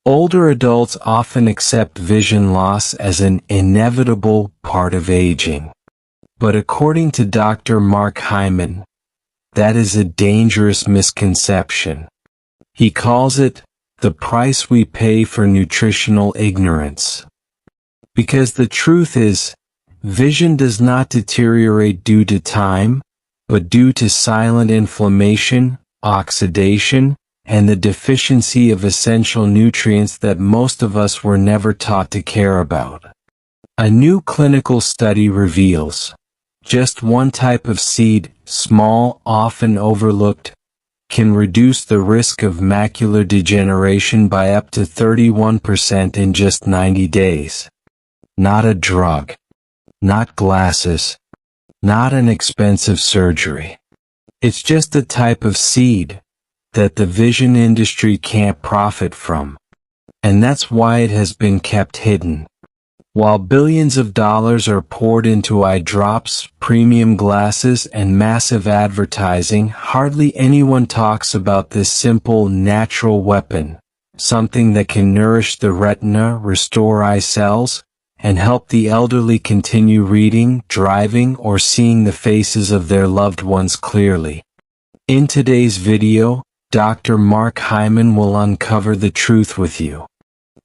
Older adults often accept vision loss as an inevitable part of aging. But according to Dr. Mark Hyman, that is a dangerous misconception. He calls it the price we pay for nutritional ignorance. Because the truth is, vision does not deteriorate due to time, but due to silent inflammation, oxidation, and the deficiency of essential nutrients that most of us were never taught to care about. A new clinical study reveals just one type of seed, small, often overlooked, can reduce the risk of macular degeneration by up to 31% in just 90 days. Not a drug. Not glasses. Not an expensive surgery. It's just a type of seed that the vision industry can't profit from. And that's why it has been kept hidden. While billions of dollars are poured into eye drops, premium glasses, and massive advertising, hardly anyone talks about this simple, natural weapon, something that can nourish the retina, restore eye cells, and help the elderly continue reading, driving, or seeing the faces of their loved ones clearly. In today's video, Dr. Mark Hyman will uncover the truth with you.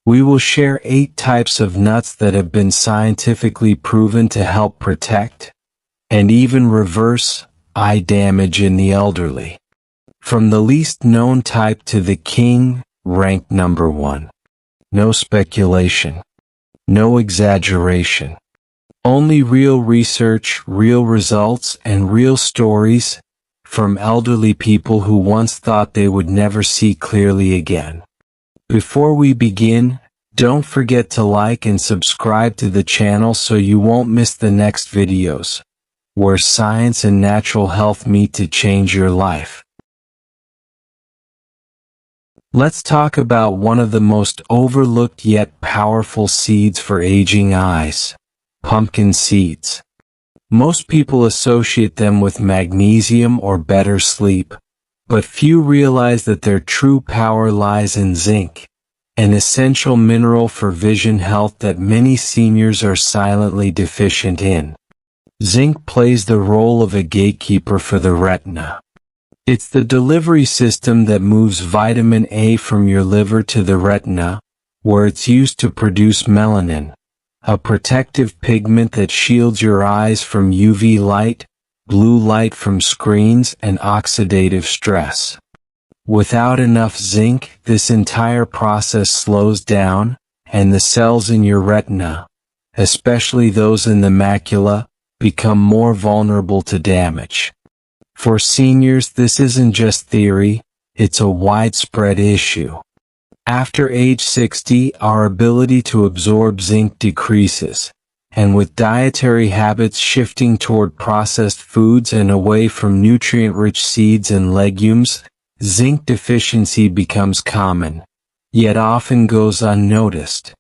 We will share 8 types of nuts that have been scientifically proven to help protect and even reverse eye damage in the elderly. From the least known type to the king, ranked number 1. No speculation. No exaggeration. Only real research, real results, and real stories from elderly people who once thought they would never see clearly again. Before we begin, don't forget to like and subscribe to the channel so you won't miss the next videos, where science and natural health meet to change your life. Let's talk about one of the most overlooked yet powerful seeds for aging eyes: pumpkin seeds. Most people associate them with magnesium or better sleep, but few realize that their true power lies in zinc, an essential mineral for vision health that many seniors are silently deficient in. Zinc plays the role of a gatekeeper for the retina. It's the delivery system that moves vitamin A from your liver to the retina, where it's used to produce melanin, a protective pigment that shields your eyes from UV light, blue light from screens, and oxidative stress. Without enough zinc, this entire process slows down, and the cells in your retina, especially those in the macula, become more vulnerable to damage. For seniors, this isn't just theory, it's a widespread issue. After age 60, our ability to absorb zinc decreases, and with dietary habits shifting toward processed foods and away from nutrient-rich seeds and legumes, zinc deficiency becomes common, yet often goes unnoticed.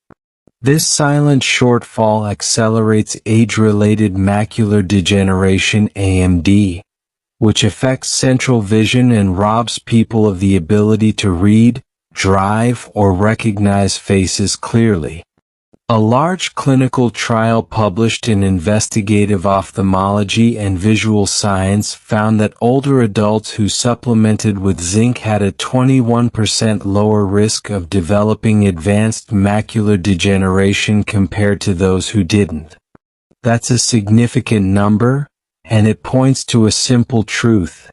This silent shortfall accelerates age-related macular degeneration (AMD), which affects central vision and robs people of the ability to read, drive, or recognize faces clearly. A large clinical trial published in Investigative Ophthalmology and Visual Science found that older adults who supplemented with zinc had a 21% lower risk of developing advanced macular degeneration compared to those who didn't. That's a significant number, and it points to a simple truth: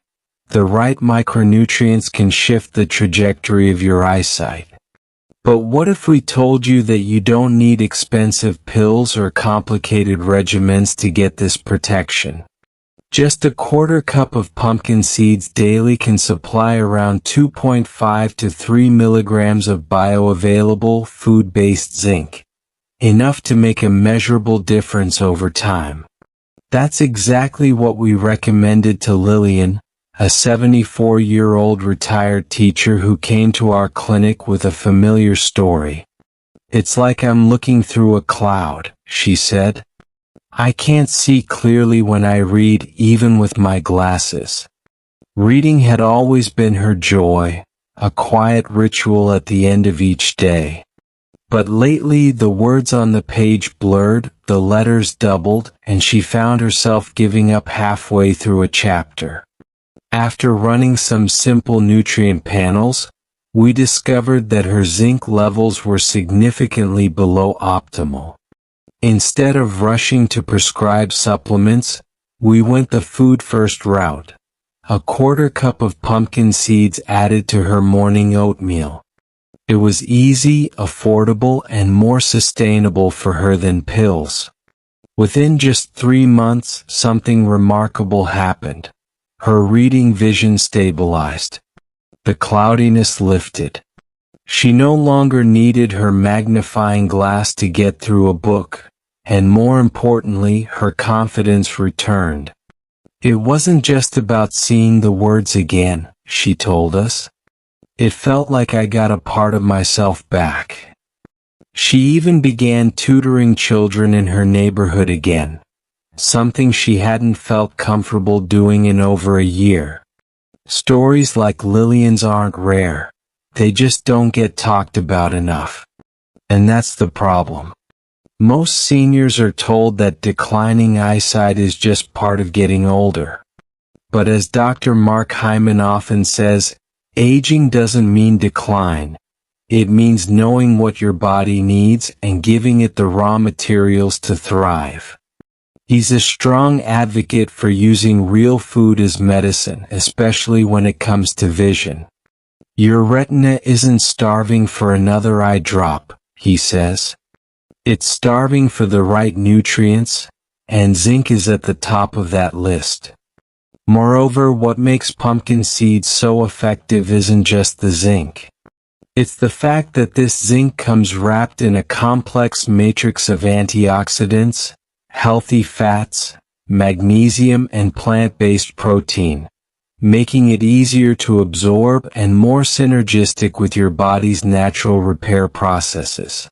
the right micronutrients can shift the trajectory of your eyesight. But what if we told you that you don't need expensive pills or complicated regimens to get this protection? Just a quarter cup of pumpkin seeds daily can supply around 2.5 to 3 milligrams of bioavailable, food-based zinc, enough to make a measurable difference over time. That's exactly what we recommended to Lillian, a 74-year-old retired teacher who came to our clinic with a familiar story. "It's like I'm looking through a cloud," she said. "I can't see clearly when I read, even with my glasses." Reading had always been her joy, a quiet ritual at the end of each day. But lately the words on the page blurred, the letters doubled, and she found herself giving up halfway through a chapter. After running some simple nutrient panels, we discovered that her zinc levels were significantly below optimal. Instead of rushing to prescribe supplements, we went the food-first route. A quarter cup of pumpkin seeds added to her morning oatmeal. It was easy, affordable, and more sustainable for her than pills. Within just 3 months, something remarkable happened. Her reading vision stabilized. The cloudiness lifted. She no longer needed her magnifying glass to get through a book, and more importantly, her confidence returned. It wasn't just about seeing the words again, she told us. It felt like I got a part of myself back. She even began tutoring children in her neighborhood again, something she hadn't felt comfortable doing in over a year. Stories like Lillian's aren't rare. They just don't get talked about enough. And that's the problem. Most seniors are told that declining eyesight is just part of getting older. But as Dr. Mark Hyman often says, aging doesn't mean decline. It means knowing what your body needs and giving it the raw materials to thrive. He's a strong advocate for using real food as medicine, especially when it comes to vision. Your retina isn't starving for another eye drop, he says. It's starving for the right nutrients, and zinc is at the top of that list. Moreover, what makes pumpkin seeds so effective isn't just the zinc. It's the fact that this zinc comes wrapped in a complex matrix of antioxidants, healthy fats, magnesium, and plant-based protein, making it easier to absorb and more synergistic with your body's natural repair processes.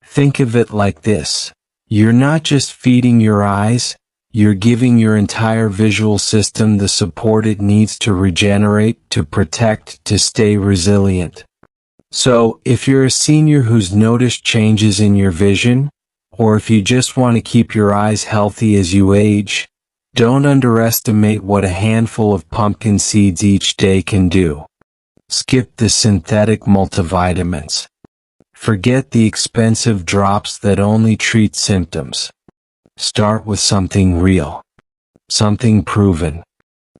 Think of it like this. You're not just feeding your eyes, you're giving your entire visual system the support it needs to regenerate, to protect, to stay resilient. So, if you're a senior who's noticed changes in your vision, or if you just want to keep your eyes healthy as you age, don't underestimate what a handful of pumpkin seeds each day can do. Skip the synthetic multivitamins. Forget the expensive drops that only treat symptoms. Start with something real. Something proven.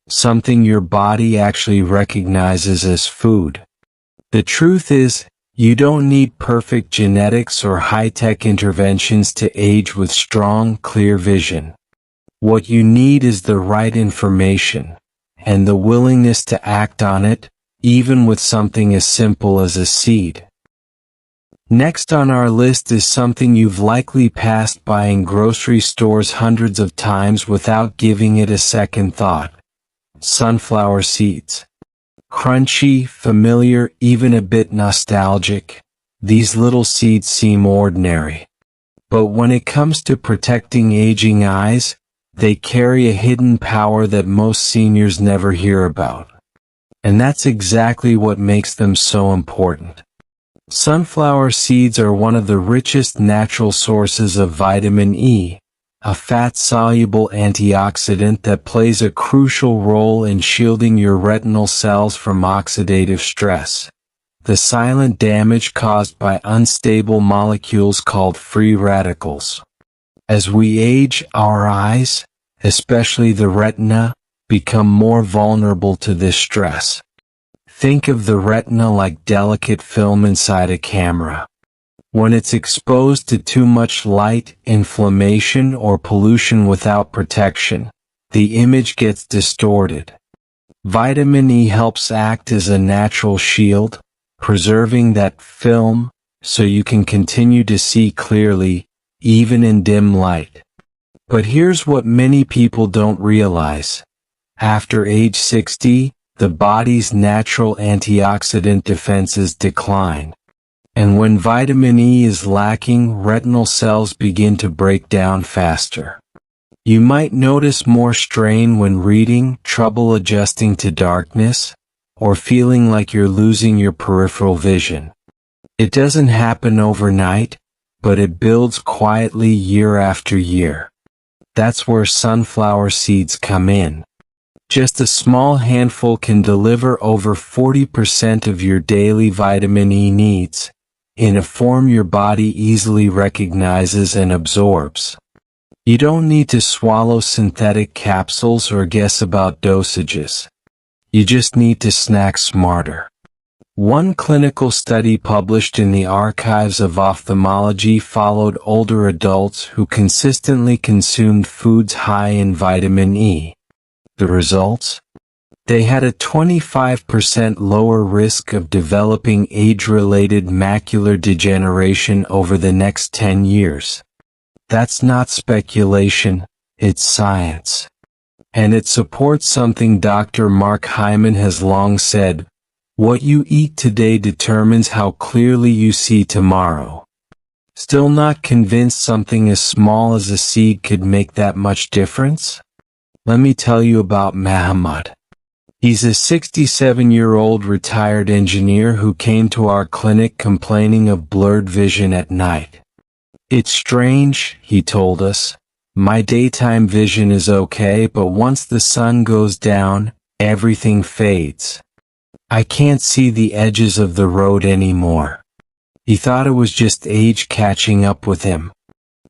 Something your body actually recognizes as food. The truth is, you don't need perfect genetics or high-tech interventions to age with strong, clear vision. What you need is the right information, and the willingness to act on it, even with something as simple as a seed. Next on our list is something you've likely passed by in grocery stores hundreds of times without giving it a second thought. Sunflower seeds. Crunchy, familiar, even a bit nostalgic, these little seeds seem ordinary. But when it comes to protecting aging eyes, they carry a hidden power that most seniors never hear about. And that's exactly what makes them so important. Sunflower seeds are one of the richest natural sources of vitamin E, a fat-soluble antioxidant that plays a crucial role in shielding your retinal cells from oxidative stress, the silent damage caused by unstable molecules called free radicals. As we age, our eyes, especially the retina, become more vulnerable to this stress. Think of the retina like delicate film inside a camera. When it's exposed to too much light, inflammation, or pollution without protection, the image gets distorted. Vitamin E helps act as a natural shield, preserving that film, so you can continue to see clearly, even in dim light. But here's what many people don't realize. After age 60, the body's natural antioxidant defenses decline. And when vitamin E is lacking, retinal cells begin to break down faster. You might notice more strain when reading, trouble adjusting to darkness, or feeling like you're losing your peripheral vision. It doesn't happen overnight, but it builds quietly year after year. That's where sunflower seeds come in. Just a small handful can deliver over 40% of your daily vitamin E needs, in a form your body easily recognizes and absorbs. You don't need to swallow synthetic capsules or guess about dosages. You just need to snack smarter. One clinical study published in the Archives of Ophthalmology followed older adults who consistently consumed foods high in vitamin E. The results? They had a 25% lower risk of developing age-related macular degeneration over the next 10 years. That's not speculation, it's science. And it supports something Dr. Mark Hyman has long said: what you eat today determines how clearly you see tomorrow. Still not convinced something as small as a seed could make that much difference? Let me tell you about Muhammad. He's a 67-year-old retired engineer who came to our clinic complaining of blurred vision at night. It's strange, he told us. My daytime vision is okay, but once the sun goes down, everything fades. I can't see the edges of the road anymore. He thought it was just age catching up with him.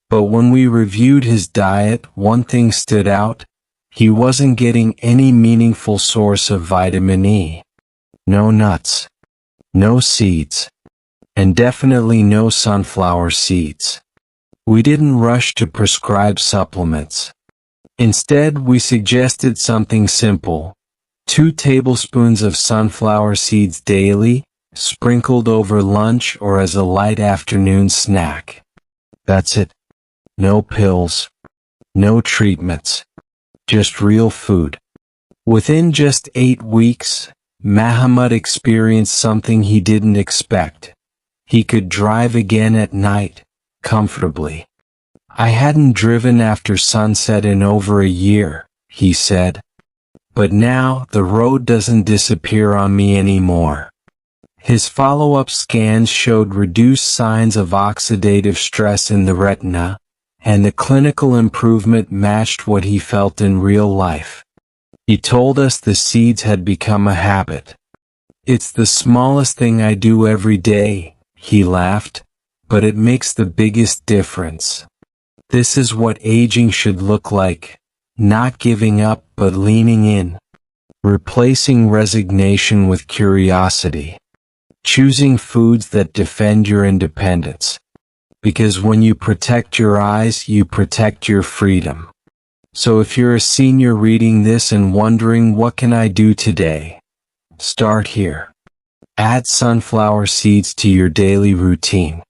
But when we reviewed his diet, one thing stood out. He wasn't getting any meaningful source of vitamin E. No nuts. No seeds. And definitely no sunflower seeds. We didn't rush to prescribe supplements. Instead, we suggested something simple: 2 tablespoons of sunflower seeds daily, sprinkled over lunch or as a light afternoon snack. That's it. No pills. No treatments. Just real food. Within just 8 weeks, Muhammad experienced something he didn't expect. He could drive again at night, comfortably. I hadn't driven after sunset in over a year, he said. But now, the road doesn't disappear on me anymore. His follow-up scans showed reduced signs of oxidative stress in the retina, and the clinical improvement matched what he felt in real life. He told us the seeds had become a habit. It's the smallest thing I do every day, he laughed, but it makes the biggest difference. This is what aging should look like: not giving up but leaning in. Replacing resignation with curiosity. Choosing foods that defend your independence. Because when you protect your eyes, you protect your freedom. So if you're a senior reading this and wondering what can I do today, start here. Add sunflower seeds to your daily routine.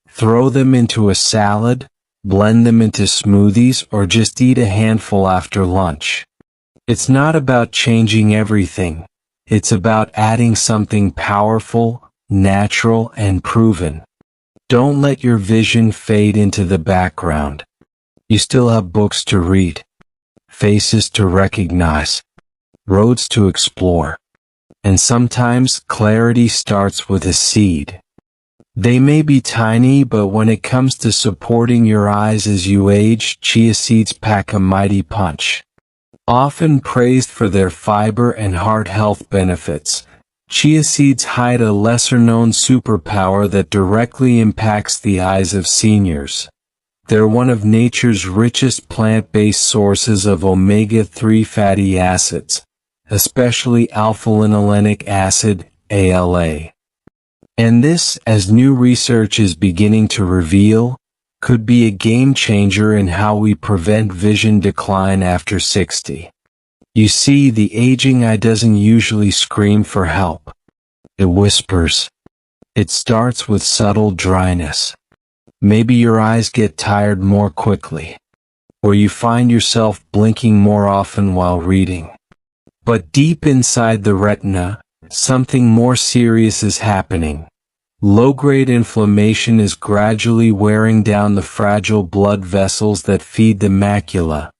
Throw them into a salad, blend them into smoothies, or just eat a handful after lunch. It's not about changing everything. It's about adding something powerful, natural, and proven. Don't let your vision fade into the background. You still have books to read, faces to recognize, roads to explore. And sometimes clarity starts with a seed. They may be tiny, but when it comes to supporting your eyes as you age, chia seeds pack a mighty punch. Often praised for their fiber and heart health benefits, chia seeds hide a lesser-known superpower that directly impacts the eyes of seniors. They're one of nature's richest plant-based sources of omega-3 fatty acids, especially alpha-linolenic acid, ALA. And this, as new research is beginning to reveal, could be a game-changer in how we prevent vision decline after 60. You see, the aging eye doesn't usually scream for help. It whispers. It starts with subtle dryness. Maybe your eyes get tired more quickly, or you find yourself blinking more often while reading. But deep inside the retina, something more serious is happening. Low-grade inflammation is gradually wearing down the fragile blood vessels that feed the macula,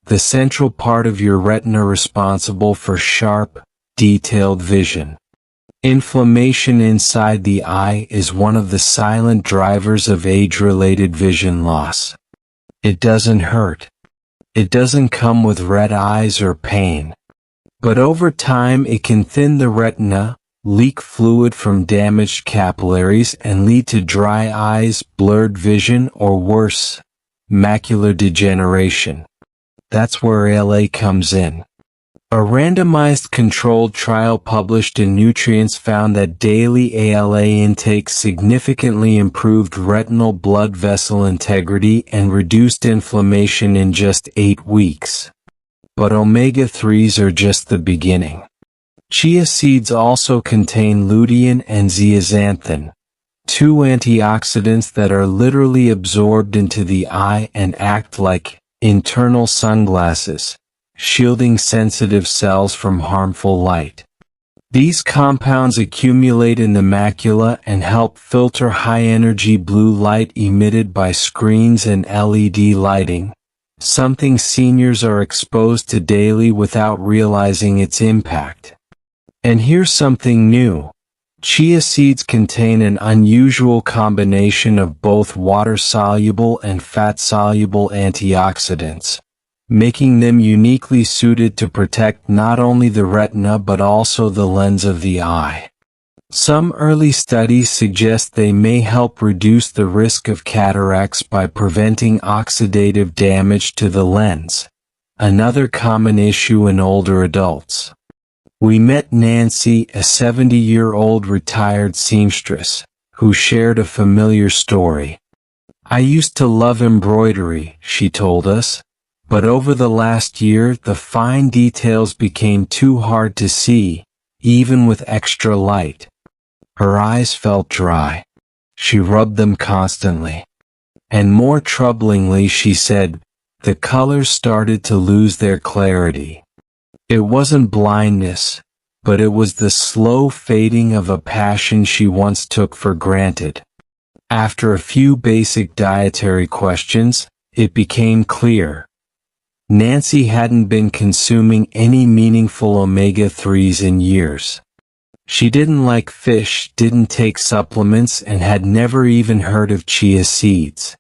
the central part of your retina responsible for sharp, detailed vision. Inflammation inside the eye is one of the silent drivers of age-related vision loss. It doesn't hurt. It doesn't come with red eyes or pain. But over time it can thin the retina, leak fluid from damaged capillaries, and lead to dry eyes, blurred vision, or worse, macular degeneration. That's where ALA comes in. A randomized controlled trial published in Nutrients found that daily ALA intake significantly improved retinal blood vessel integrity and reduced inflammation in just 8 weeks. But omega-3s are just the beginning. Chia seeds also contain lutein and zeaxanthin, two antioxidants that are literally absorbed into the eye and act like internal sunglasses, shielding sensitive cells from harmful light. These compounds accumulate in the macula and help filter high-energy blue light emitted by screens and LED lighting, something seniors are exposed to daily without realizing its impact. And here's something new. Chia seeds contain an unusual combination of both water-soluble and fat-soluble antioxidants, making them uniquely suited to protect not only the retina but also the lens of the eye. Some early studies suggest they may help reduce the risk of cataracts by preventing oxidative damage to the lens, another common issue in older adults. We met Nancy, a 70-year-old retired seamstress, who shared a familiar story. "I used to love embroidery," she told us, "but over the last year the fine details became too hard to see, even with extra light." Her eyes felt dry. She rubbed them constantly. And more troublingly, she said, the colors started to lose their clarity. It wasn't blindness, but it was the slow fading of a passion she once took for granted. After a few basic dietary questions, it became clear. Nancy hadn't been consuming any meaningful omega-3s in years. She didn't like fish, didn't take supplements, and had never even heard of chia seeds.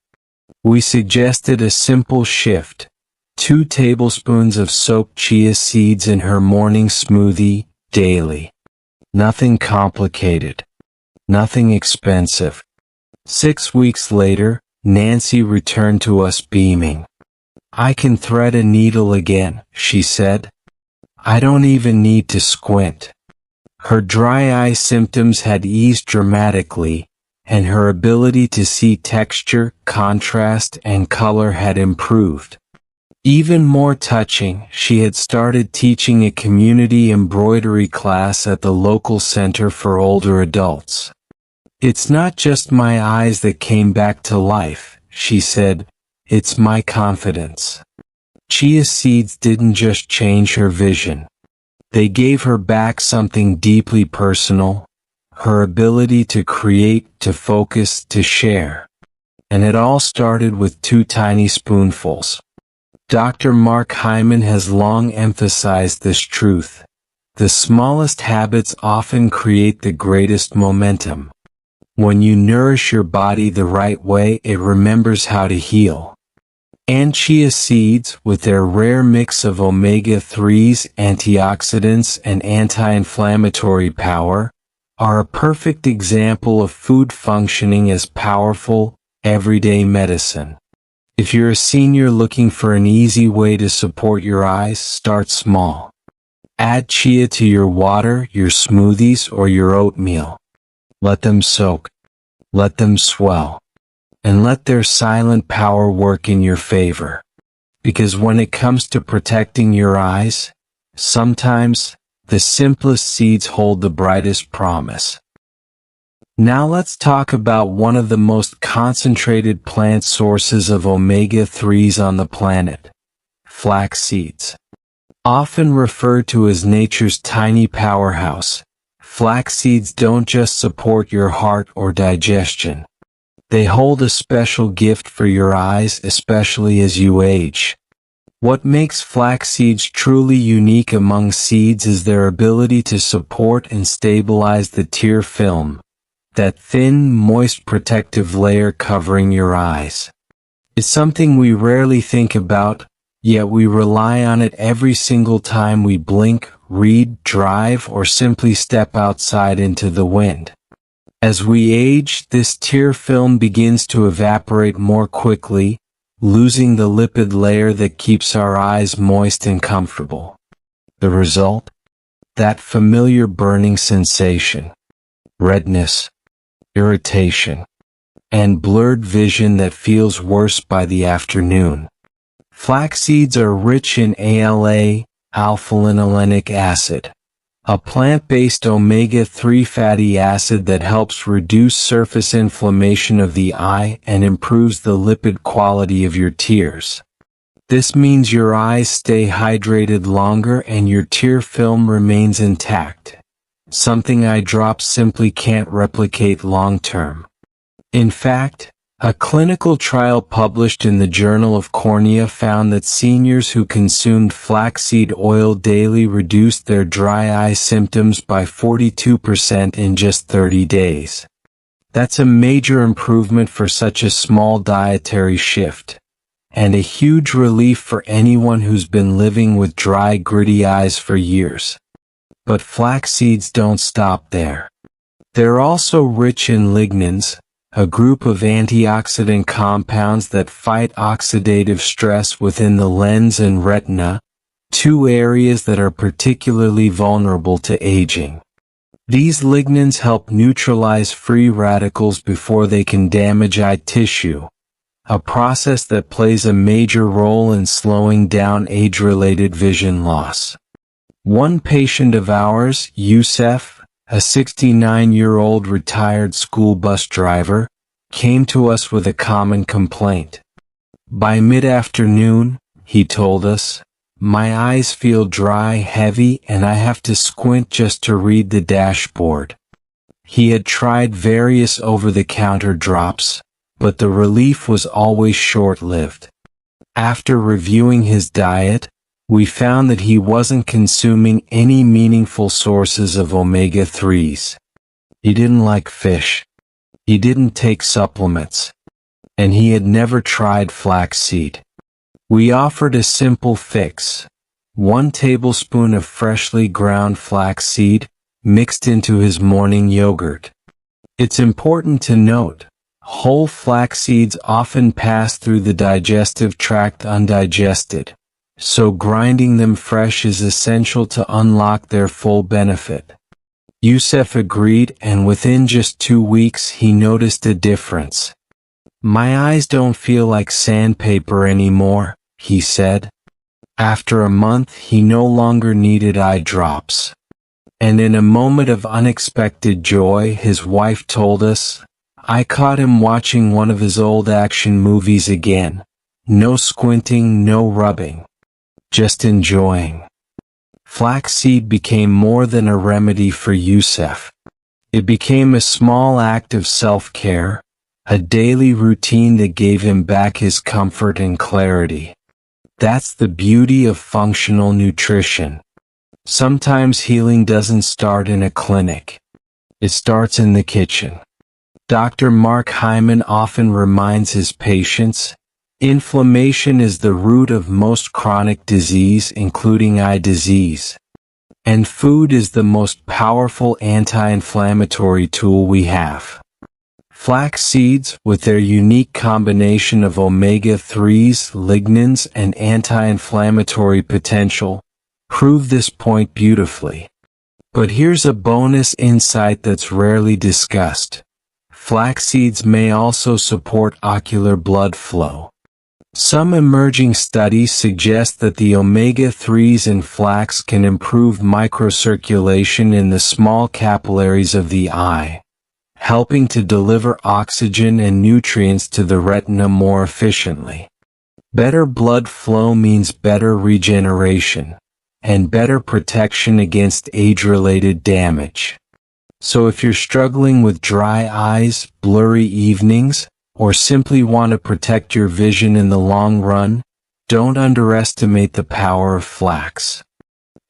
We suggested a simple shift: 2 tablespoons of soaked chia seeds in her morning smoothie, daily. Nothing complicated. Nothing expensive. 6 weeks later, Nancy returned to us beaming. "I can thread a needle again," she said. "I don't even need to squint." Her dry eye symptoms had eased dramatically, and her ability to see texture, contrast, and color had improved. Even more touching, she had started teaching a community embroidery class at the local center for older adults. "It's not just my eyes that came back to life," she said, "it's my confidence." Chia seeds didn't just change her vision. They gave her back something deeply personal, her ability to create, to focus, to share. And it all started with 2 tiny spoonfuls. Dr. Mark Hyman has long emphasized this truth. The smallest habits often create the greatest momentum. When you nourish your body the right way, it remembers how to heal. And chia seeds, with their rare mix of omega-3s, antioxidants, and anti-inflammatory power, are a perfect example of food functioning as powerful, everyday medicine. If you're a senior looking for an easy way to support your eyes, start small. Add chia to your water, your smoothies, or your oatmeal. Let them soak. Let them swell. And let their silent power work in your favor. Because when it comes to protecting your eyes, sometimes the simplest seeds hold the brightest promise. Now let's talk about one of the most concentrated plant sources of omega-3s on the planet: flax seeds. Often referred to as nature's tiny powerhouse, flax seeds don't just support your heart or digestion. They hold a special gift for your eyes, especially as you age. What makes flax seeds truly unique among seeds is their ability to support and stabilize the tear film, that thin, moist protective layer covering your eyes. It's something we rarely think about, yet we rely on it every single time we blink, read, drive, or simply step outside into the wind. As we age, this tear film begins to evaporate more quickly, losing the lipid layer that keeps our eyes moist and comfortable. The result? That familiar burning sensation, redness, irritation, and blurred vision that feels worse by the afternoon. Flax seeds are rich in ALA, alpha-linolenic acid, a plant-based omega-3 fatty acid that helps reduce surface inflammation of the eye and improves the lipid quality of your tears. This means your eyes stay hydrated longer and your tear film remains intact, something eye drops simply can't replicate long-term. In fact, a clinical trial published in the Journal of Cornea found that seniors who consumed flaxseed oil daily reduced their dry eye symptoms by 42% in just 30 days. That's a major improvement for such a small dietary shift, and a huge relief for anyone who's been living with dry, gritty eyes for years. But flax seeds don't stop there. They're also rich in lignans, a group of antioxidant compounds that fight oxidative stress within the lens and retina, two areas that are particularly vulnerable to aging. These lignans help neutralize free radicals before they can damage eye tissue, a process that plays a major role in slowing down age-related vision loss. One patient of ours, Youssef, a 69-year-old retired school bus driver, came to us with a common complaint. By mid-afternoon, he told us, my eyes feel dry, heavy, and I have to squint just to read the dashboard. He had tried various over-the-counter drops, but the relief was always short-lived. After reviewing his diet, we found that he wasn't consuming any meaningful sources of omega-3s. He didn't like fish. He didn't take supplements. And he had never tried flaxseed. We offered a simple fix: 1 tablespoon of freshly ground flaxseed mixed into his morning yogurt. It's important to note, whole flax seeds often pass through the digestive tract undigested, so grinding them fresh is essential to unlock their full benefit. Youssef agreed, and within just 2 weeks he noticed a difference. My eyes don't feel like sandpaper anymore, he said. After a month he no longer needed eye drops. And in a moment of unexpected joy, his wife told us, I caught him watching one of his old action movies again. No squinting, no rubbing. Just enjoying. Flaxseed became more than a remedy for Youssef. It became a small act of self-care, a daily routine that gave him back his comfort and clarity. That's the beauty of functional nutrition. Sometimes healing doesn't start in a clinic. It starts in the kitchen. Dr. Mark Hyman often reminds his patients, inflammation is the root of most chronic disease, including eye disease. And food is the most powerful anti-inflammatory tool we have. Flax seeds, with their unique combination of omega-3s, lignans, and anti-inflammatory potential, prove this point beautifully. But here's a bonus insight that's rarely discussed. Flax seeds may also support ocular blood flow. Some emerging studies suggest that the omega-3s in flax can improve microcirculation in the small capillaries of the eye, helping to deliver oxygen and nutrients to the retina more efficiently. Better blood flow means better regeneration, and better protection against age-related damage. So if you're struggling with dry eyes, blurry evenings, or simply want to protect your vision in the long run, Don't underestimate the power of flax.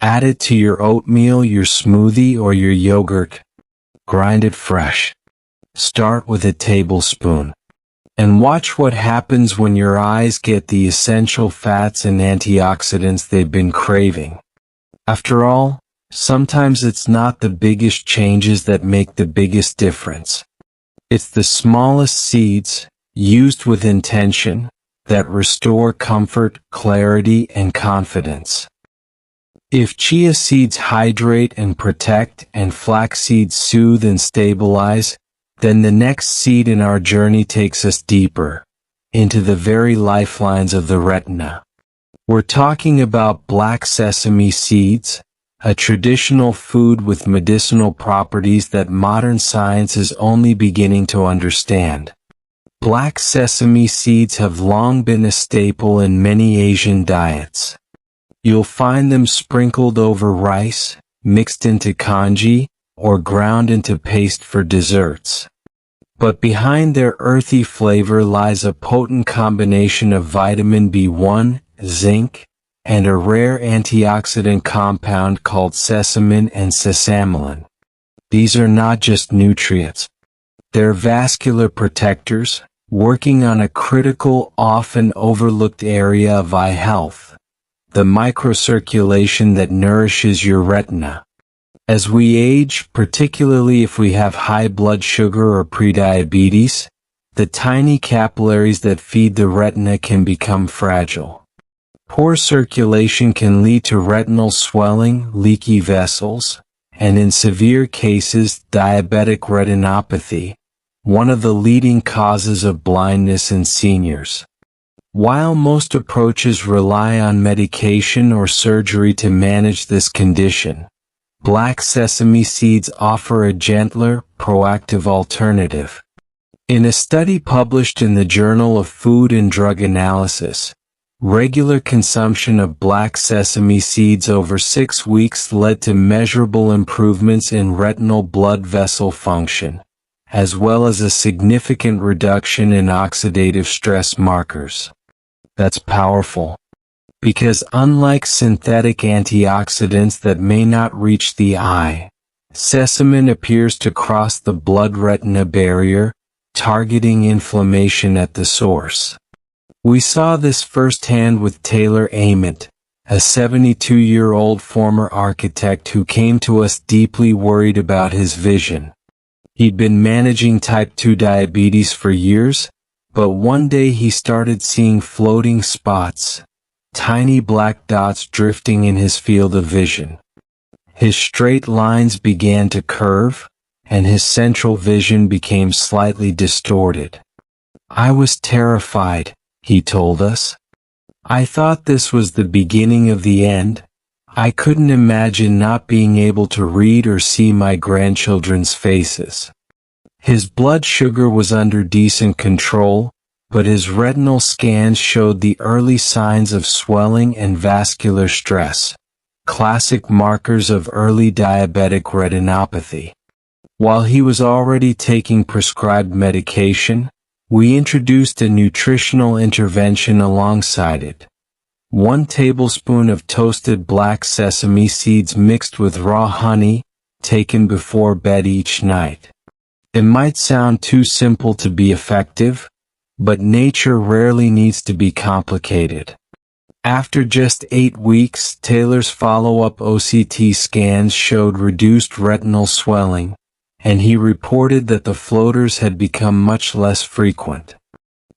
Add it to your oatmeal, your smoothie, or your yogurt. Grind it fresh. Start with a tablespoon. And watch what happens when your eyes get the essential fats and antioxidants they've been craving. After all, sometimes it's not the biggest changes that make the biggest difference. It's the smallest seeds, used with intention, that restore comfort, clarity, and confidence. If chia seeds hydrate and protect and flax seeds soothe and stabilize, then the next seed in our journey takes us deeper, into the very lifelines of the retina. We're talking about black sesame seeds, a traditional food with medicinal properties that modern science is only beginning to understand. Black sesame seeds have long been a staple in many Asian diets. You'll find them sprinkled over rice, mixed into congee, or ground into paste for desserts. But behind their earthy flavor lies a potent combination of vitamin B1, zinc, and a rare antioxidant compound called sesamin and sesamoline. These are not just nutrients. They're vascular protectors, working on a critical, often overlooked area of eye health, the microcirculation that nourishes your retina. As we age, particularly if we have high blood sugar or prediabetes, the tiny capillaries that feed the retina can become fragile. Poor circulation can lead to retinal swelling, leaky vessels, and in severe cases, diabetic retinopathy, one of the leading causes of blindness in seniors. While most approaches rely on medication or surgery to manage this condition, black sesame seeds offer a gentler, proactive alternative. In a study published in the Journal of Food and Drug Analysis, regular consumption of black sesame seeds over 6 weeks led to measurable improvements in retinal blood vessel function, as well as a significant reduction in oxidative stress markers. That's powerful. Because unlike synthetic antioxidants that may not reach the eye, sesamin appears to cross the blood-retina barrier, targeting inflammation at the source. We saw this firsthand with Taylor Ament, a 72-year-old former architect who came to us deeply worried about his vision. He'd been managing type 2 diabetes for years, but one day he started seeing floating spots, tiny black dots drifting in his field of vision. His straight lines began to curve, and his central vision became slightly distorted. I was terrified, he told us. I thought this was the beginning of the end. I couldn't imagine not being able to read or see my grandchildren's faces. His blood sugar was under decent control, but his retinal scans showed the early signs of swelling and vascular stress, classic markers of early diabetic retinopathy. While he was already taking prescribed medication, we introduced a nutritional intervention alongside it. 1 tablespoon of toasted black sesame seeds mixed with raw honey, taken before bed each night. It might sound too simple to be effective, but nature rarely needs to be complicated. After just 8 weeks, Taylor's follow-up OCT scans showed reduced retinal swelling, and he reported that the floaters had become much less frequent.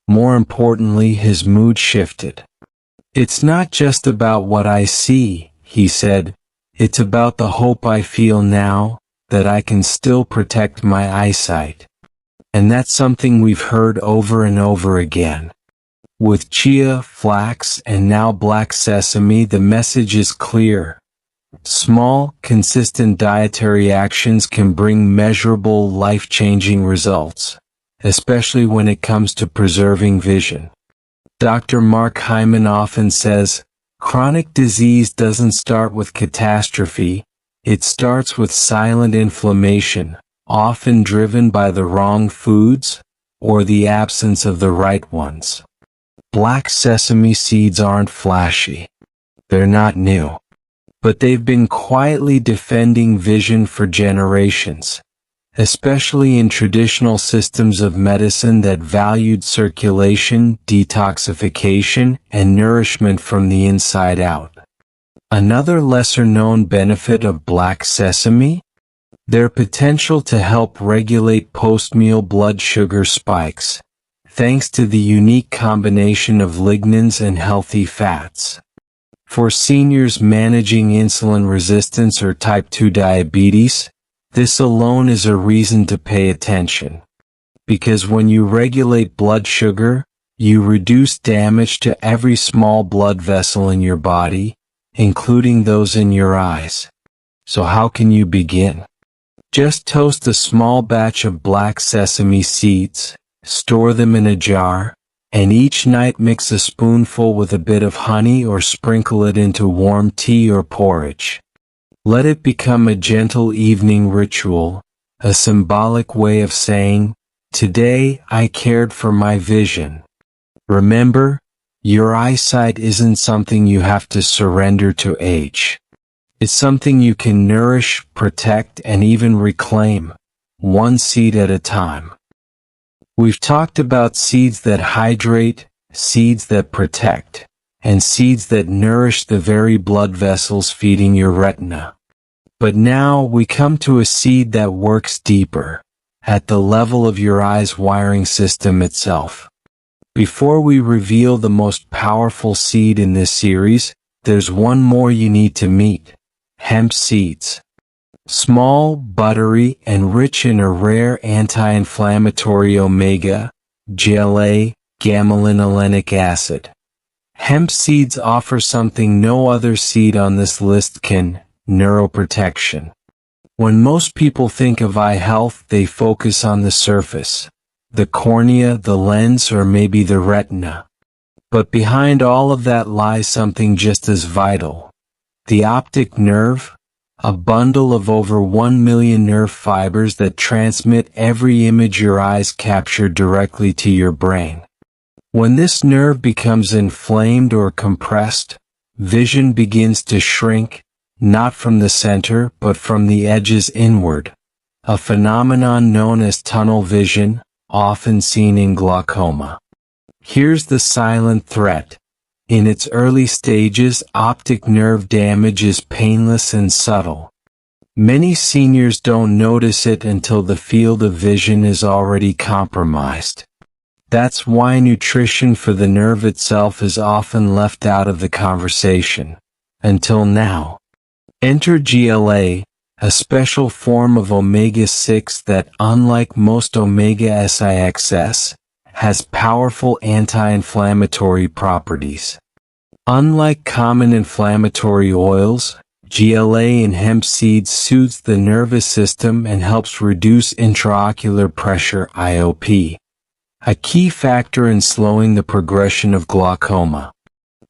More importantly, his mood shifted. It's not just about what I see, he said, it's about the hope I feel now, that I can still protect my eyesight. And that's something we've heard over and over again. With chia, flax, and now black sesame, the message is clear. Small, consistent dietary actions can bring measurable, life-changing results, especially when it comes to preserving vision. Dr. Mark Hyman often says, chronic disease doesn't start with catastrophe, it starts with silent inflammation, often driven by the wrong foods, or the absence of the right ones. Black sesame seeds aren't flashy. They're not new. But they've been quietly defending vision for generations, especially in traditional systems of medicine that valued circulation, detoxification, and nourishment from the inside out. Another lesser-known benefit of black sesame? Their potential to help regulate post-meal blood sugar spikes, thanks to the unique combination of lignans and healthy fats. For seniors managing insulin resistance or type 2 diabetes, this alone is a reason to pay attention. Because when you regulate blood sugar, you reduce damage to every small blood vessel in your body, including those in your eyes. So how can you begin? Just toast a small batch of black sesame seeds, store them in a jar, and each night mix a spoonful with a bit of honey or sprinkle it into warm tea or porridge. Let it become a gentle evening ritual, a symbolic way of saying, "Today I cared for my vision." Remember, your eyesight isn't something you have to surrender to age. It's something you can nourish, protect, and even reclaim, one seed at a time. We've talked about seeds that hydrate, seeds that protect, and seeds that nourish the very blood vessels feeding your retina. But now we come to a seed that works deeper, at the level of your eye's wiring system itself. Before we reveal the most powerful seed in this series, there's one more you need to meet: hemp seeds. Small, buttery, and rich in a rare anti-inflammatory omega-GLA gamma-linolenic acid. Hemp seeds offer something no other seed on this list can: neuroprotection. When most people think of eye health, they focus on the surface, the cornea, the lens, or maybe the retina. But behind all of that lies something just as vital: the optic nerve, a bundle of over 1 million nerve fibers that transmit every image your eyes capture directly to your brain. When this nerve becomes inflamed or compressed, vision begins to shrink, not from the center but from the edges inward, a phenomenon known as tunnel vision, often seen in glaucoma. Here's the silent threat. In its early stages, optic nerve damage is painless and subtle. Many seniors don't notice it until the field of vision is already compromised. That's why nutrition for the nerve itself is often left out of the conversation. Until now. Enter GLA, a special form of omega-6 that, unlike most omega-6, has powerful anti-inflammatory properties. Unlike common inflammatory oils, GLA in hemp seeds soothes the nervous system and helps reduce intraocular pressure (IOP), a key factor in slowing the progression of glaucoma.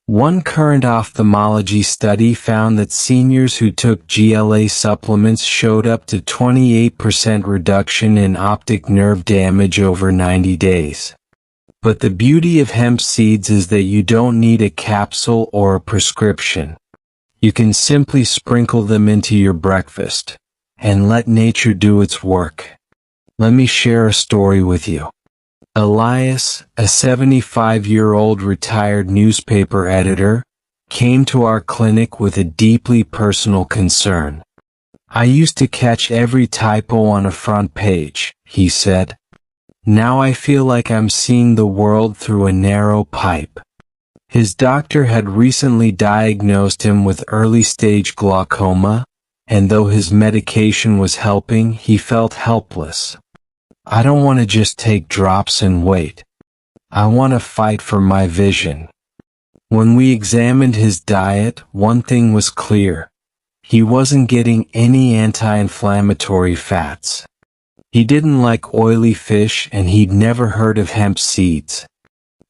One current ophthalmology study found that seniors who took GLA supplements showed up to 28% reduction in optic nerve damage over 90 days. But the beauty of hemp seeds is that you don't need a capsule or a prescription. You can simply sprinkle them into your breakfast and let nature do its work. Let me share a story with you. Elias, a 75-year-old retired newspaper editor, came to our clinic with a deeply personal concern. "I used to catch every typo on a front page," he said. "Now I feel like I'm seeing the world through a narrow pipe." His doctor had recently diagnosed him with early-stage glaucoma, and though his medication was helping, he felt helpless. "I don't want to just take drops and wait. I want to fight for my vision." When we examined his diet, one thing was clear. He wasn't getting any anti-inflammatory fats. He didn't like oily fish, and he'd never heard of hemp seeds.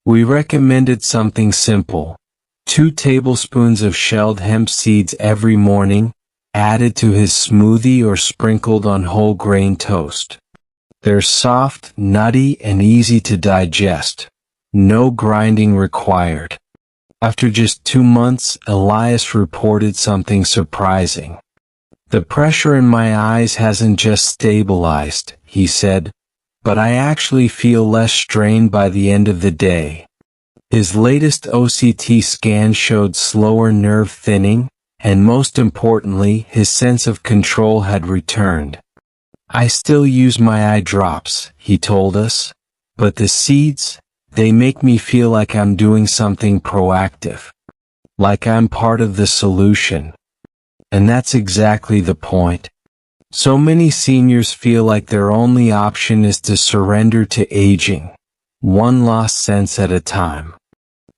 We recommended something simple: 2 tablespoons of shelled hemp seeds every morning, added to his smoothie or sprinkled on whole grain toast. They're soft, nutty, and easy to digest, No grinding required. After just 2 months, Elias reported something surprising. The pressure in my eyes hasn't just stabilized, he said, but I actually feel less strained by the end of the day. His latest OCT scan showed slower nerve thinning, and most importantly, his sense of control had returned. I still use my eye drops, he told us, but the seeds, they make me feel like I'm doing something proactive. Like I'm part of the solution. And that's exactly the point. So many seniors feel like their only option is to surrender to aging, one lost sense at a time.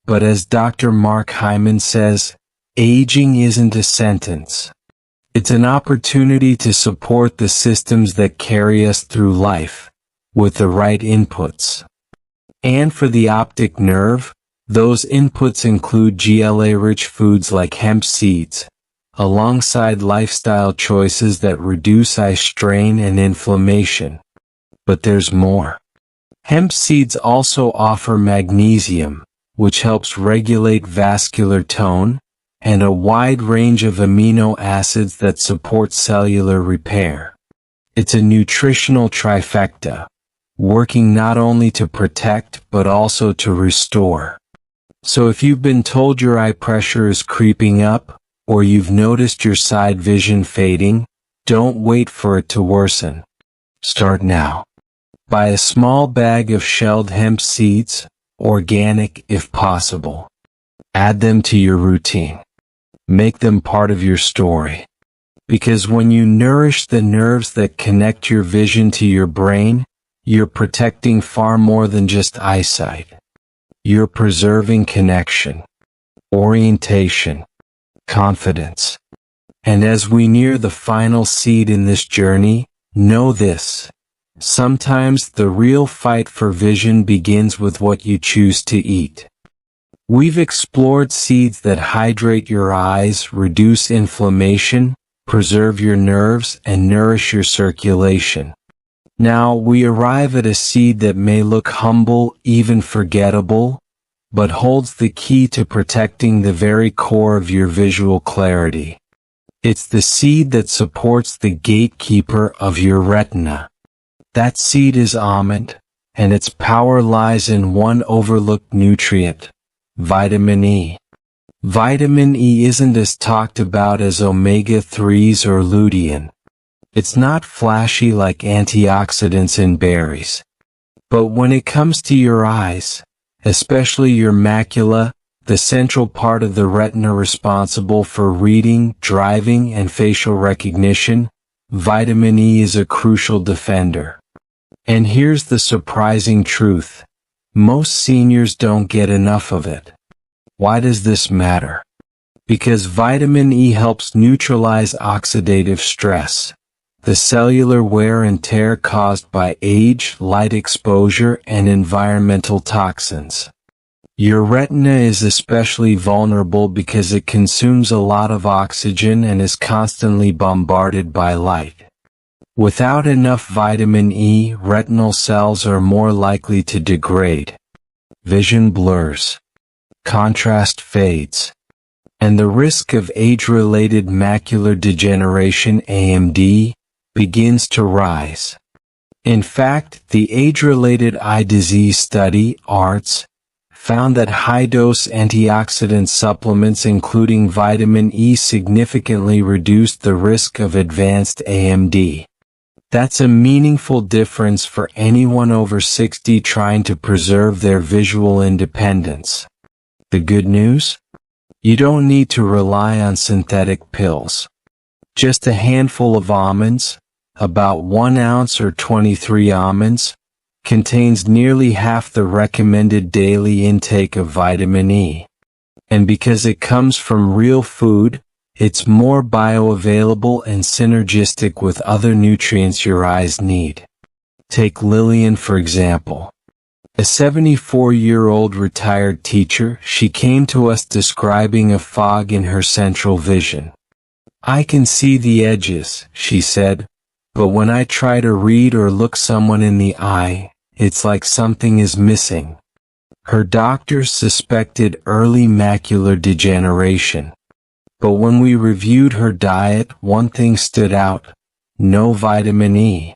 But as Dr. Mark Hyman says, aging isn't a sentence. It's an opportunity to support the systems that carry us through life, with the right inputs. And for the optic nerve, those inputs include GLA-rich foods like hemp seeds, alongside lifestyle choices that reduce eye strain and inflammation. But there's more. Hemp seeds also offer magnesium, which helps regulate vascular tone, and a wide range of amino acids that support cellular repair. It's a nutritional trifecta, working not only to protect but also to restore. So if you've been told your eye pressure is creeping up, or you've noticed your side vision fading, don't wait for it to worsen. Start now. Buy a small bag of shelled hemp seeds, organic if possible. Add them to your routine. Make them part of your story. Because when you nourish the nerves that connect your vision to your brain, you're protecting far more than just eyesight. You're preserving connection, orientation, confidence. And as we near the final seed in this journey, know this. Sometimes the real fight for vision begins with what you choose to eat. We've explored seeds that hydrate your eyes, reduce inflammation, preserve your nerves, and nourish your circulation. Now we arrive at a seed that may look humble, even forgettable, but holds the key to protecting the very core of your visual clarity. It's the seed that supports the gatekeeper of your retina. That seed is almond, and its power lies in one overlooked nutrient, vitamin E. Vitamin E isn't as talked about as omega-3s or lutein. It's not flashy like antioxidants in berries. But when it comes to your eyes, especially your macula, the central part of the retina responsible for reading, driving, and facial recognition, vitamin E is a crucial defender. And here's the surprising truth. Most seniors don't get enough of it. Why does this matter? Because vitamin E helps neutralize oxidative stress, the cellular wear and tear caused by age, light exposure, and environmental toxins. Your retina is especially vulnerable because it consumes a lot of oxygen and is constantly bombarded by light. Without enough vitamin E, retinal cells are more likely to degrade. Vision blurs. Contrast fades. And the risk of age-related macular degeneration (AMD) begins to rise. In fact, the Age-Related Eye Disease Study, ARTS, found that high-dose antioxidant supplements including vitamin E significantly reduced the risk of advanced AMD. That's a meaningful difference for anyone over 60 trying to preserve their visual independence. The good news? You don't need to rely on synthetic pills. Just a handful of almonds, about 1 ounce or 23 almonds, contains nearly half the recommended daily intake of vitamin E. And because it comes from real food, it's more bioavailable and synergistic with other nutrients your eyes need. Take Lillian for example. A 74-year-old retired teacher, she came to us describing a fog in her central vision. I can see the edges, she said, but when I try to read or look someone in the eye, it's like something is missing. Her doctors suspected early macular degeneration. But when we reviewed her diet, one thing stood out: no vitamin E.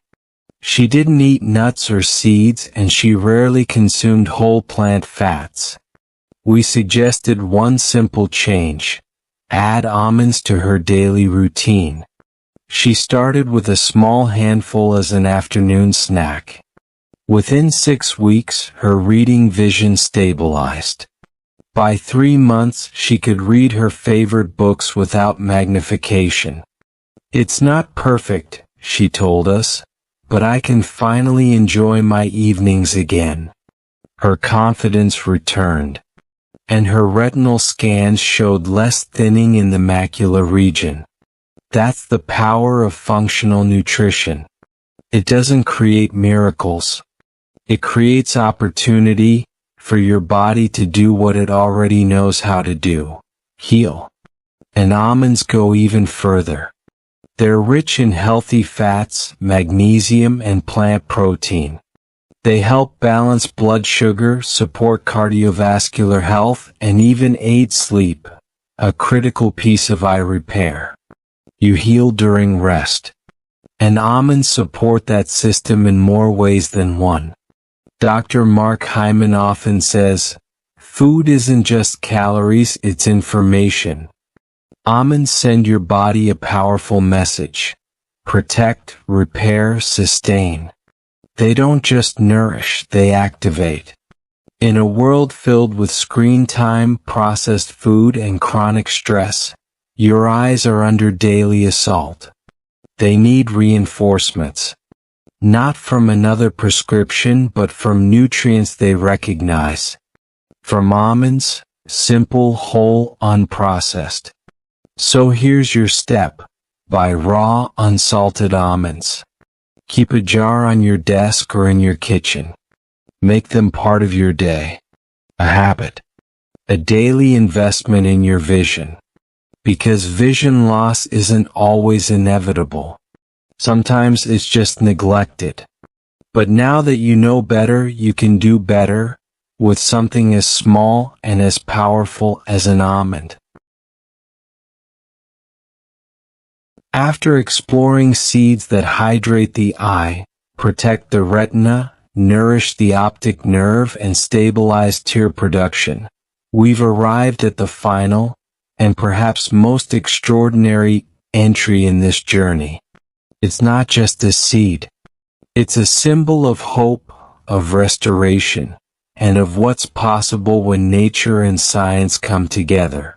She didn't eat nuts or seeds, and she rarely consumed whole plant fats. We suggested one simple change: add almonds to her daily routine. She started with a small handful as an afternoon snack. Within 6 weeks, her reading vision stabilized. By 3 months, she could read her favorite books without magnification. "It's not perfect," she told us, "but I can finally enjoy my evenings again." Her confidence returned, and her retinal scans showed less thinning in the macular region. That's the power of functional nutrition. It doesn't create miracles. It creates opportunity for your body to do what it already knows how to do: heal. And almonds go even further. They're rich in healthy fats, magnesium, and plant protein. They help balance blood sugar, support cardiovascular health, and even aid sleep, a critical piece of eye repair. You heal during rest. And almonds support that system in more ways than one. Dr. Mark Hyman often says, "Food isn't just calories, it's information." Almonds send your body a powerful message: protect, repair, sustain. They don't just nourish, they activate. In a world filled with screen time, processed food, and chronic stress, your eyes are under daily assault. They need reinforcements. Not from another prescription, but from nutrients they recognize. From almonds, simple, whole, unprocessed. So here's your step: buy raw, unsalted almonds. Keep a jar on your desk or in your kitchen. Make them part of your day. A habit. A daily investment in your vision. Because vision loss isn't always inevitable. Sometimes it's just neglected. But now that you know better, you can do better with something as small and as powerful as an almond. After exploring seeds that hydrate the eye, protect the retina, nourish the optic nerve, and stabilize tear production, we've arrived at the final, and perhaps most extraordinary, entry in this journey. It's not just a seed. It's a symbol of hope, of restoration, and of what's possible when nature and science come together.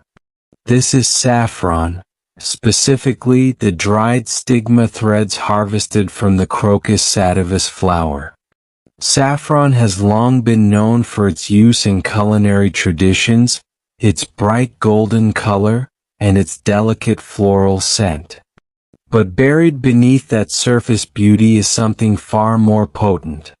This is saffron, specifically the dried stigma threads harvested from the Crocus sativus flower. Saffron has long been known for its use in culinary traditions, its bright golden color, and its delicate floral scent. But buried beneath that surface beauty is something far more potent: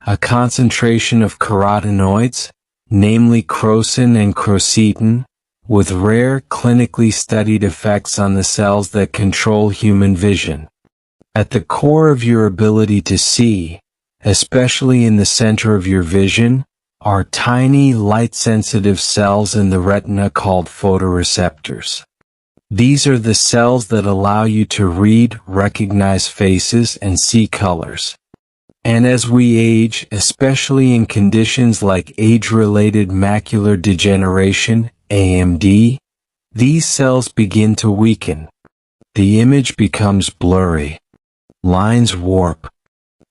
a concentration of carotenoids, namely crocin and crocitin, with rare, clinically studied effects on the cells that control human vision. At the core of your ability to see, especially in the center of your vision, are tiny, light-sensitive cells in the retina called photoreceptors. These are the cells that allow you to read, recognize faces, and see colors. And as we age, especially in conditions like age-related macular degeneration, AMD, these cells begin to weaken. The image becomes blurry. Lines warp.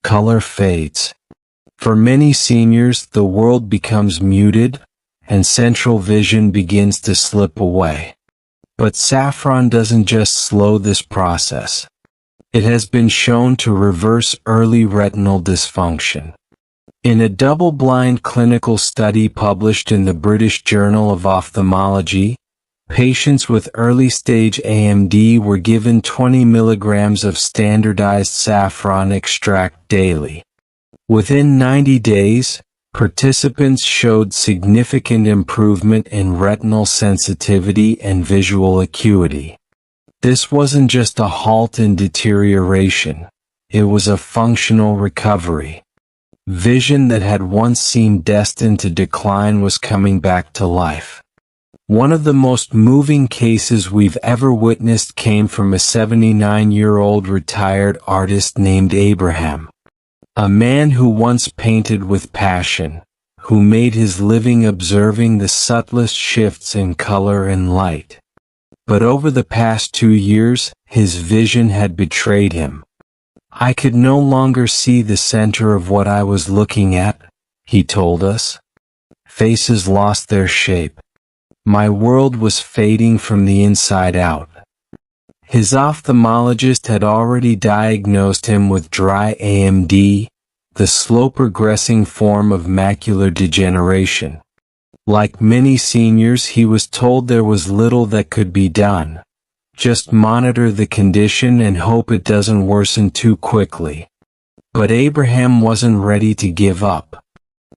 Color fades. For many seniors, the world becomes muted, and central vision begins to slip away. But saffron doesn't just slow this process. It has been shown to reverse early retinal dysfunction. In a double-blind clinical study published in the British Journal of Ophthalmology, patients with early-stage AMD were given 20 milligrams of standardized saffron extract daily. Within 90 days, participants showed significant improvement in retinal sensitivity and visual acuity. This wasn't just a halt in deterioration, it was a functional recovery. Vision that had once seemed destined to decline was coming back to life. One of the most moving cases we've ever witnessed came from a 79-year-old retired artist named Abraham. A man who once painted with passion, who made his living observing the subtlest shifts in color and light. But over the past 2 years, his vision had betrayed him. I could no longer see the center of what I was looking at, he told us. Faces lost their shape. My world was fading from the inside out. His ophthalmologist had already diagnosed him with dry AMD, the slow progressing form of macular degeneration. Like many seniors, he was told there was little that could be done. Just monitor the condition and hope it doesn't worsen too quickly. But Abraham wasn't ready to give up.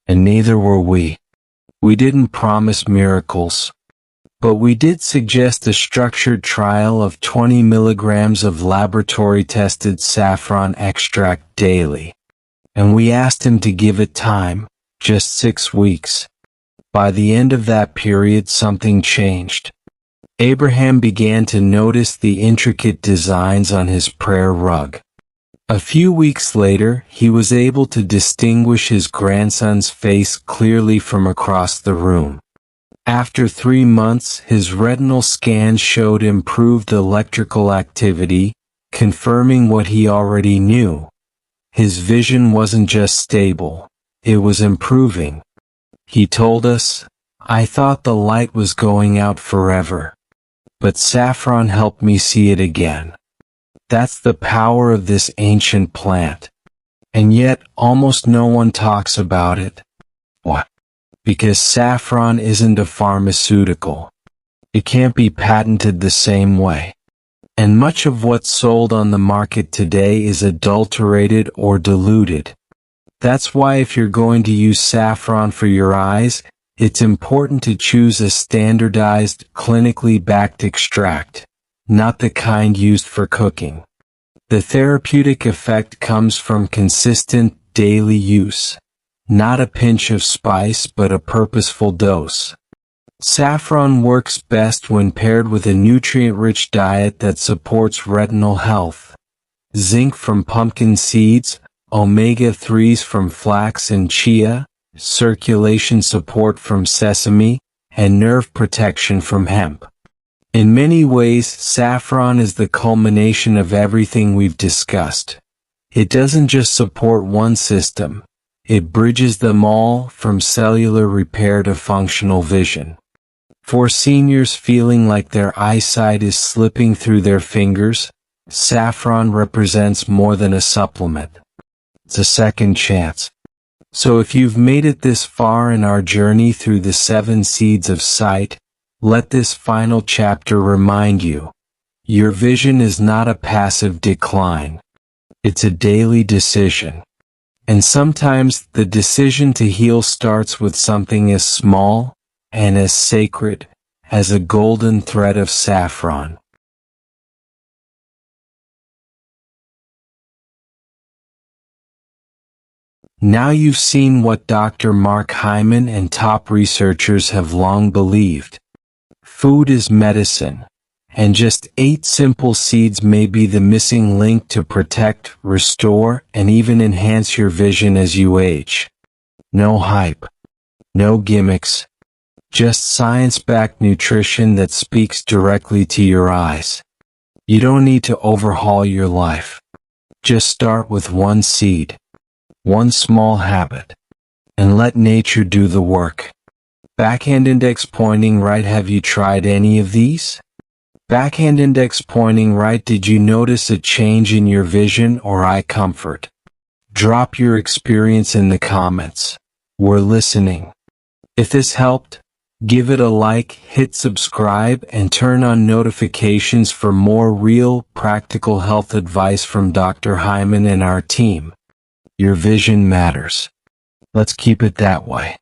And neither were we. We didn't promise miracles. But we did suggest a structured trial of 20 milligrams of laboratory-tested saffron extract daily. And we asked him to give it time, just 6 weeks. By the end of that period, something changed. Abraham began to notice the intricate designs on his prayer rug. A few weeks later, he was able to distinguish his grandson's face clearly from across the room. After 3 months, his retinal scan showed improved electrical activity, confirming what he already knew. His vision wasn't just stable, it was improving. He told us, "I thought the light was going out forever. But saffron helped me see it again." That's the power of this ancient plant. And yet, almost no one talks about it. What? Because saffron isn't a pharmaceutical. It can't be patented the same way. And much of what's sold on the market today is adulterated or diluted. That's why if you're going to use saffron for your eyes, it's important to choose a standardized, clinically backed extract, not the kind used for cooking. The therapeutic effect comes from consistent, daily use. Not a pinch of spice but a purposeful dose. Saffron works best when paired with a nutrient-rich diet that supports retinal health. Zinc from pumpkin seeds, omega-3s from flax and chia, circulation support from sesame, and nerve protection from hemp. In many ways, saffron is the culmination of everything we've discussed. It doesn't just support one system. It bridges them all, from cellular repair to functional vision. For seniors feeling like their eyesight is slipping through their fingers, saffron represents more than a supplement. It's a second chance. So if you've made it this far in our journey through the 7 seeds of sight, let this final chapter remind you, your vision is not a passive decline. It's a daily decision. And sometimes the decision to heal starts with something as small and as sacred as a golden thread of saffron. Now you've seen what Dr. Mark Hyman and top researchers have long believed. Food is medicine, and just 8 simple seeds may be the missing link to protect, restore, and even enhance your vision as you age. No hype. No gimmicks. Just science-backed nutrition that speaks directly to your eyes. You don't need to overhaul your life. Just start with 1 seed. 1 small habit. And let nature do the work. Backhand index pointing right. Have you tried any of these? Backhand index pointing right. Did you notice a change in your vision or eye comfort? Drop your experience in the comments. We're listening. If this helped, give it a like, hit subscribe, and turn on notifications for more real, practical health advice from Dr. Hyman and our team. Your vision matters. Let's keep it that way.